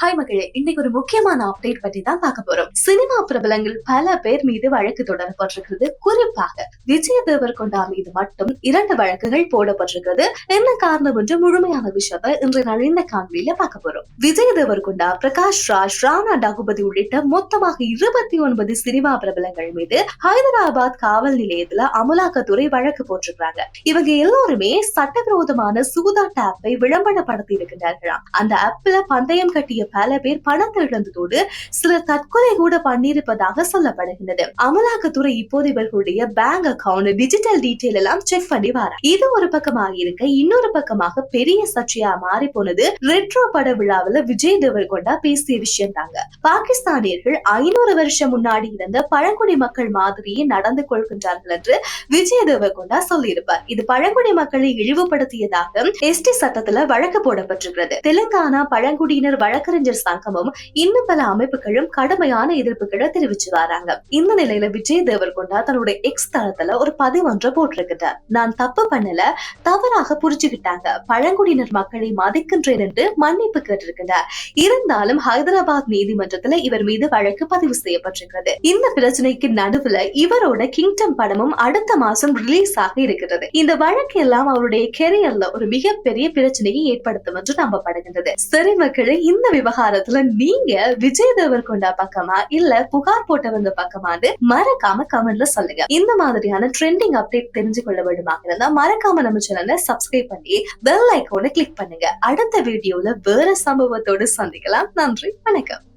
Hi மகளே, இன்னைக்கு ஒரு முக்கியமான அப்டேட் பத்தி தான் பார்க்க போறோம். சினிமா பிரபலங்கள் பல பேர் மீது வழக்கு தொடரப்பட்டிருக்கிறது. குறிப்பாக விஜய் தேவரகொண்டா மீது மட்டும் 2 வழக்குகள் போடப்பட்டிருக்கிறது. என்ன காரணம் என்று முழுமையான விஷயத்தை இன்றைய நாள் இந்த காணொலியில பார்க்க போறோம். விஜய் தேவரகொண்டா, பிரகாஷ் ராஜ், ராணா டகுபதி உள்ளிட்ட மொத்தமாக 29 சினிமா பிரபலங்கள் மீது ஹைதராபாத் காவல் நிலையத்துல அமலாக்கத்துறை வழக்கு போட்டிருக்காங்க. இவங்க எல்லாருமே சட்டவிரோதமான சூதாட்ட ஆப்பை விளம்பரப்படுத்தி இருக்கின்றார்களாம். அந்த ஆப்ல பந்தயம் கட்டிய பல பேர் பணத்தை இழந்ததோடு சிலர் தற்கொலை கூட பண்ணியிருப்பதாக சொல்லப்படுகிறது. அமலாக்கத்துறை இப்போது இவர்களுடைய பேங்க் அக்கவுண்ட், டிஜிட்டல் டீடைல் எல்லாம் செக் பண்ணி வர. இது ஒரு பக்கமாக இருக்க, இன்னொரு பக்கமாக பெரிய சர்ச்சையா மாறி போனது ரெட்ரோ பட விழாவில் விஜய் தேவரகொண்டா பேசிய விஷயம் தாங்க. பாகிஸ்தானியர்கள் 500 வருஷம் முன்னாடி இருந்த பழங்குடி மக்கள் மாதிரியே நடந்து கொள்கின்றார்கள் என்று விஜய் தேவரகொண்டா சொல்லியிருப்பார். இது பழங்குடி மக்களை இழிவுபடுத்தியதாக எஸ்டி சட்டத்துல வழக்கு போடப்பட்டிருக்கிறது. தெலுங்கானா பழங்குடியினர் வழக்கறிஞர் சங்கமும் இன்னும் பல அமைப்புகளும் கடுமையான எதிர்ப்புகளை தெரிவிச்சு வராங்க. இந்த நிலையில விஜய் தேவரகொண்டா தன்னுடைய எக்ஸ் தளத்துல ஒரு பதிவொன்றை போட்டிருக்கிறார். நான் தப்பு பண்ணல, தவறாக புரிஞ்சுக்கிட்டாங்க, பழங்குடியினர் மக்களை மதிக்கின்றேன் என்று மன்னிப்பு கேட்டிருக்கிறார். இருந்தாலும் ஹைதராபாத் நீதிமன்றத்துல இவர் மீது வழக்கு பதிவு செய்யப்பட்டிருக்கிறது. இந்த பிரச்சனைக்கு நடுவுல இவரோட கிங்டம் படமும் அடுத்த மாசம் ரிலீஸ் ஆக இருக்கிறது. இந்த வழக்கு எல்லாம் அவருடைய கெரியர்ல ஒரு மிகப்பெரிய பிரச்சனையை ஏற்படுத்தும் என்று நம்பப்படுகின்றது. சரி மக்களே, இந்த விவகாரத்துல நீங்க விஜய் தேவரகொண்டா பக்கமா இல்ல புகார் போட்டவங்க பக்கமான்னு மறக்காம கமெண்ட்ல சொல்லுங்க. இந்த மாதிரியான ட்ரெண்டிங் அப்டேட் தெரிஞ்சு கொள்ள வேண்டுமாக இருந்தா மறக்காம நம்ம சேனலை சப்ஸ்கிரைப் பண்ணி பெல் ஐகானை கிளிக் பண்ணுங்க. அடுத்த வீடியோல வேற சம்பவத்தோடு சந்திக்கலாம். நன்றி, வணக்கம்.